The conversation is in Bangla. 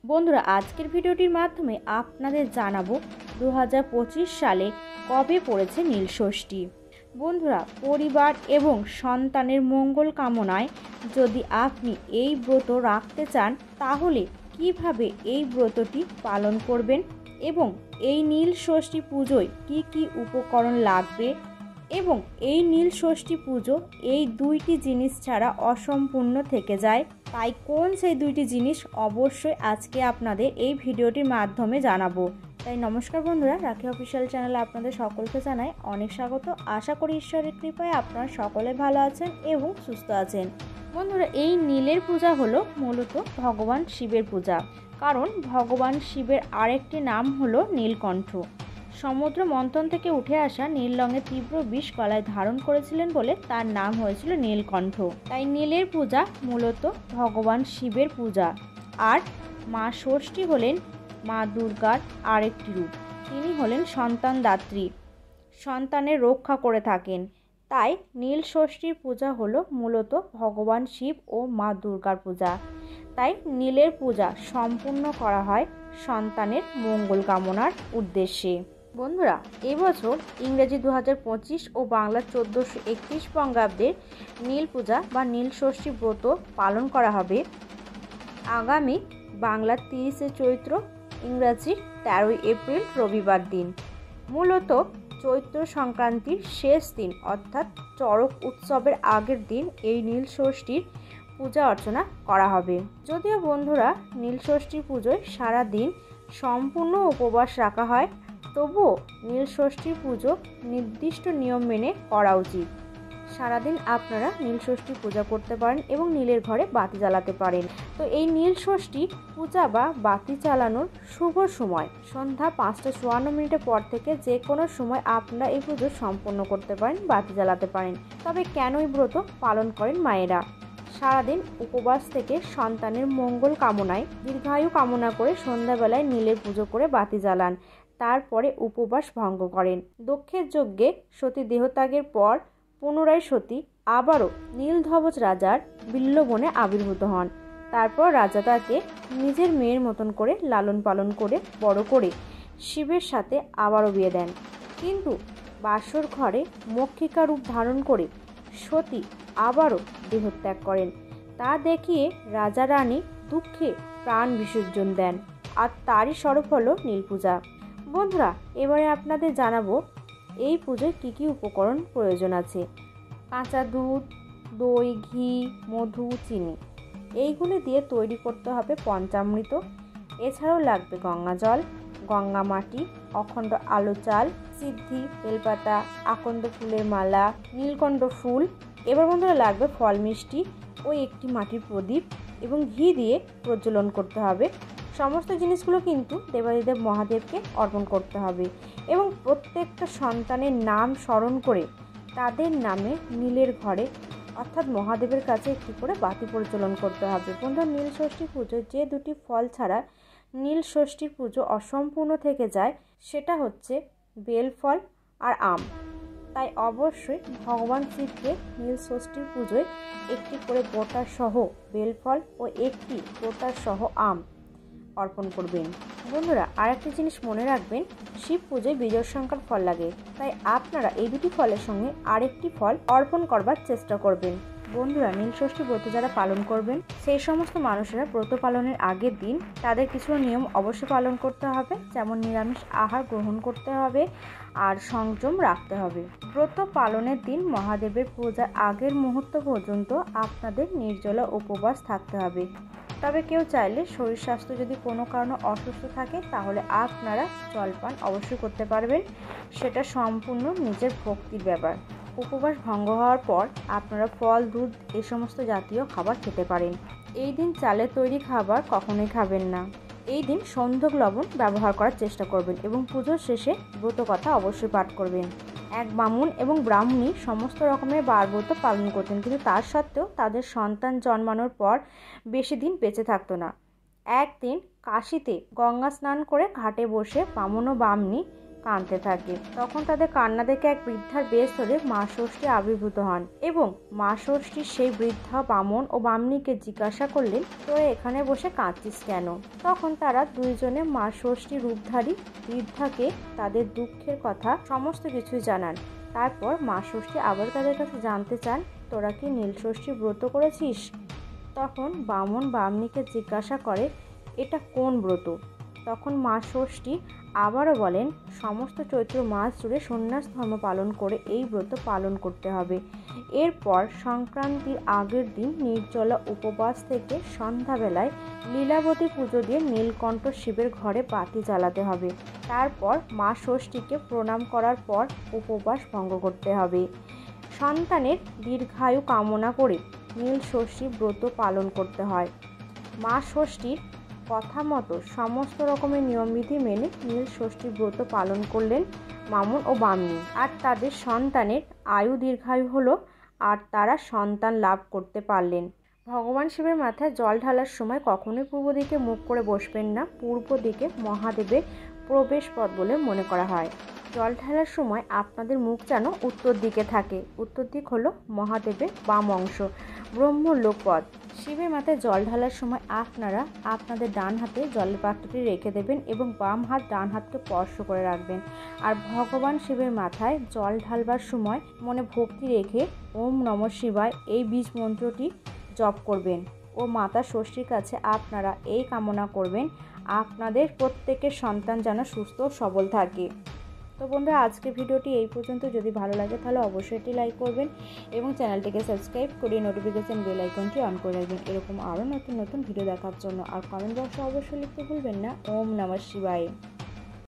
বন্ধুরা, আজকের ভিডিওটির মাধ্যমে আপনাদের জানাবো 2025 সালে কবে পড়েছে নীলষষ্ঠী। বন্ধুরা, পরিবার এবং সন্তানের মঙ্গল কামনায় যদি আপনি এই ব্রত রাখতে চান তাহলে কিভাবে এই ব্রতটি পালন করবেন এবং এই নীলষষ্ঠী পুজোয় কি কি উপকরণ লাগবে এবং এই নীলষষ্ঠী পুজো এই দুইটি জিনিস ছাড়া অসম্পূর্ণ থেকে যায়, তাই কোন সেই দুইটি জিনিস অবশ্যই আজকে আপনাদের এই ভিডিওটির মাধ্যমে জানাবো। তাই নমস্কার বন্ধুরা, রাখি অফিসিয়াল চ্যানেলে আপনাদের সকলকে জানাই অনেক স্বাগত। আশা করি ঈশ্বরের কৃপায় আপনারা সকলে ভালো আছেন এবং সুস্থ আছেন। বন্ধুরা, এই নীলের পূজা হলো মূলত ভগবান শিবের পূজা, কারণ ভগবান শিবের আরেকটি নাম হলো নীলকণ্ঠ। সমুদ্র মন্থন থেকে উঠে আসা নীল রঙের তীব্র বিষ গলায় ধারণ করেছিলেন বলে তার নাম হয়েছিল নীলকণ্ঠ। তাই নীলের পূজা মূলত ভগবান শিবের পূজা। আর মা ষষ্ঠী হলেন মা দুর্গার আরেকটি রূপ। তিনি হলেন সন্তানদাত্রী, সন্তানের রক্ষা করে থাকেন। তাই নীল ষষ্ঠীর পূজা হলো মূলত ভগবান শিব ও মা দুর্গার পূজা। তাই নীলের পূজা সম্পূর্ণ করা হয় সন্তানের মঙ্গল কামনার উদ্দেশ্যে। বন্ধুরা, এবছর ইংরেজি 2025 ও বাংলা 1431 বঙ্গাব্দের নীল পূজা বা নীলষষ্ঠী ব্রত পালন করা হবে আগামী বাংলা 30শে চৈত্র, ইংরাজি 13ই এপ্রিল রবিবার দিন। মূলত চৈত্র সংক্রান্তির শেষ দিন অর্থাৎ চড়ক উৎসবের আগের দিন এই নীলষষ্ঠীর পূজা অর্চনা করা হবে। যদিও বন্ধুরা, নীলষষ্ঠী পুজোয় সারা দিন সম্পূর্ণ উপবাস রাখা হয়, তবুও নীলষষ্ঠী পুজো নির্দিষ্ট নিয়ম মেনে করা উচিত। সারাদিন আপনারা নীলষষ্ঠী পূজা করতে পারেন এবং নীলের ঘরে বাতি জ্বালাতে পারেন। তো এই নীলষষ্ঠী পূজা বা বাতি জ্বালানোর শুভ সময় সন্ধ্যা 5:54 পর থেকে যে কোনো সময় আপনারা এই পুজো সম্পন্ন করতে পারেন, বাতি জ্বালাতে পারেন। তবে কেন এই ব্রত পালন করেন মায়েরা? সারাদিন উপবাস থেকে সন্তানের মঙ্গল কামনায় দীর্ঘায়ু কামনা করে সন্ধ্যাবেলায় নীলের পুজো করে বাতি জ্বালান, তারপরে উপবাস ভঙ্গ করেন। দক্ষের যজ্ঞে সতী দেহত্যাগের পর পুনরায় সতী আবারও নীলধ্বজ রাজার বিল্লবনে আবির্ভূত হন। তারপর রাজা তাকে নিজের মেয়ের মতন করে লালন পালন করে বড় করে শিবের সাথে আবারও বিয়ে দেন। কিন্তু বাসর ঘরে মক্ষিকা রূপ ধারণ করে সতী আবারও দেহত্যাগ করেন। তা দেখিয়ে রাজা রানী দুঃখে প্রাণ বিসর্জন দেন, আর তারই স্বরূপ হলো নীল পূজা। বন্ধুরা, এবারে আপনাদের জানাবো এই পুজোয় কী কী উপকরণ প্রয়োজন আছে। কাঁচা দুধ, দই, ঘি, মধু, চিনি, এইগুলি দিয়ে তৈরি করতে হবে পঞ্চামৃত। এছাড়াও লাগবে গঙ্গা জল, গঙ্গা মাটি, অখণ্ড আলো চাল, সিদ্ধি, বেলপাতা, আকন্দ ফুলের মালা, নীলকণ্ঠ ফুল। এবার বন্ধুরা লাগবে ফল মিষ্টি ও একটি মাটির প্রদীপ এবং ঘি দিয়ে প্রজ্বলন করতে হবে। সমস্ত জিনিসগুলো কিন্তু দেবাদিদেব মহাদেবকে অর্পণ করতে হবে এবং প্রত্যেকটা সন্তানের নাম স্মরণ করে তাদের নামে নীলের ঘরে অর্থাৎ মহাদেবের কাছে একটি করে বাতি প্রজ্বলন করতে হবে। বন্ধুরা, নীলষষ্ঠী পুজোয় যে দুটি ফল ছাড়া নীলষষ্ঠীর পুজো অসম্পূর্ণ থেকে যায় সেটা হচ্ছে বেলফল আর আম। তাই অবশ্যই ভগবান শিবকে নীলষষ্ঠীর পুজোয় একটি করে বোটা সহ বেলফল ও একটি বোটা সহ আম অর্পণ করবেন। বন্ধুরা, আরেকটি জিনিস মনে রাখবেন, শিব পুজোয় বিজয় সংখ্যার ফল লাগে, তাই আপনারা এই দুটি ফলের সঙ্গে আরেকটি ফল অর্পণ করবার চেষ্টা করবেন। বন্ধুরা, নীলষষ্ঠী ব্রত যারা পালন করবেন সেই সমস্ত মানুষেরা ব্রত পালনের আগের দিন তাদের কিছু নিয়ম অবশ্যই পালন করতে হবে, যেমন নিরামিষ আহার গ্রহণ করতে হবে আর সংযম রাখতে হবে। ব্রত পালনের দিন মহাদেবের পূজার আগের মুহূর্ত পর্যন্ত আপনাদের নির্জলা উপবাস থাকতে হবে। তবে কেউ চাইলে শরীর স্বাস্থ্য যদি কোনো কারণে অসুস্থ থাকে তাহলে আপনারা জলপান অবশ্যই করতে পারবেন, সেটা সম্পূর্ণ নিজের ভক্তির ব্যাপার। উপবাস ভঙ্গ হওয়ার পর আপনারা ফল, দুধ এ সমস্ত জাতীয় খাবার খেতে পারেন। এই দিন চালের তৈরি খাবার কখনোই খাবেন না। এই দিন সন্ধক লবণ ব্যবহার করার চেষ্টা করবেন এবং পুজোর শেষে ব্রত কথা অবশ্যই পাঠ করবেন। এক বামুন এবং ব্রাহ্মণী সমস্ত রকমের ব্রত পালন করতেন, কিন্তু তার সত্ত্বেও তাদের সন্তান জন্মানোর পর বেশি দিন বেঁচে থাকতো না। একদিন কাশীতে গঙ্গা স্নান করে ঘাটে বসে বামুন ও বামনী কাঁদতে থাকে। তখন তাদের কান্না দেখে এক বৃদ্ধার বেশ ধরে মা ষষ্ঠী আবির্ভূত হন এবং মা ষষ্ঠী সেই বৃদ্ধা বামন ও বামনীকে জিজ্ঞাসা করলেন, তোরা এখানে বসে কাঁদছিস কেন? তখন তারা দুইজনে মা ষষ্ঠী রূপধারী বৃদ্ধাকে তাদের দুঃখের কথা সমস্ত কিছুই জানান। তারপর মা ষষ্ঠী আবার তাদের কাছে জানতে চান, তোরা কি নীলষষ্ঠী ব্রত করেছিস? তখন বামন বামনীকে জিজ্ঞাসা করে, এটা কোন ব্রত? তখন মা ষষ্ঠী আবারও বলেন, সমস্ত চৈত্র মাস জুড়ে সন্ন্যাস ধর্ম পালন করে এই ব্রত পালন করতে হবে। এরপর সংক্রান্তির আগের দিন নির্জলা উপবাস থেকে সন্ধ্যাবেলায় লীলাবতী পুজো দিয়ে নীলকণ্ঠ শিবের ঘরে বাতি জ্বালাতে হবে। তারপর মা ষষ্ঠীকে প্রণাম করার পর উপবাস ভঙ্গ করতে হবে। সন্তানের দীর্ঘায়ু কামনা করে নীলষষ্ঠী ব্রত পালন করতে হয়। মা ষষ্ঠীর কথা মতো সমস্ত রকমের নিয়মবিধি মেনে নীলষষ্ঠী ব্রত পালন করলেন বামন ও বামনী, আর তাদের সন্তানের আয়ু দীর্ঘায়ু হলো আর তারা সন্তান লাভ করতে পারলেন। ভগবান শিবের মাথায় জল ঢালার সময় কখনোই পূর্ব দিকে মুখ করে বসবেন না। পূর্ব দিকে মহাদেবের প্রবেশ পথ বলে মনে করা হয়। জল ঢালার সময় আপনাদের মুখ যেন উত্তর দিকে থাকে। উত্তর দিক হলো মহাদেবের বাম অংশ, ব্রহ্মলোক পথ। শিবের মাথায় জল ঢালার সময় আপনারা আপনাদের ডান হাতে জলের পাত্রটি রেখে দেবেন এবং বাম হাত ডান হাতকে স্পর্শ করে রাখবেন। আর ভগবান শিবের মাথায় জল ঢালবার সময় মনে ভক্তি রেখে ওম নমঃ শিবায় এই বীজ মন্ত্রটি জপ করবেন ও মাতা ষষ্ঠীর কাছে আপনারা এই কামনা করবেন, আপনাদের প্রত্যেকের সন্তান যেন সুস্থ ও সবল থাকে। তো বন্ধুরা, আজকের ভিডিওটি এই পর্যন্ত। যদি ভালো লাগে তাহলে অবশ্যই এটি লাইক করবেন এবং চ্যানেলটিকে সাবস্ক্রাইব করে নোটিফিকেশন বেল আইকনটি অন করে রাখবেন এরকম আরও নতুন নতুন ভিডিও দেখার জন্য। আর কমেন্ট বক্সে অবশ্যই লিখতে ভুলবেন না ওম নমঃ শিবায়।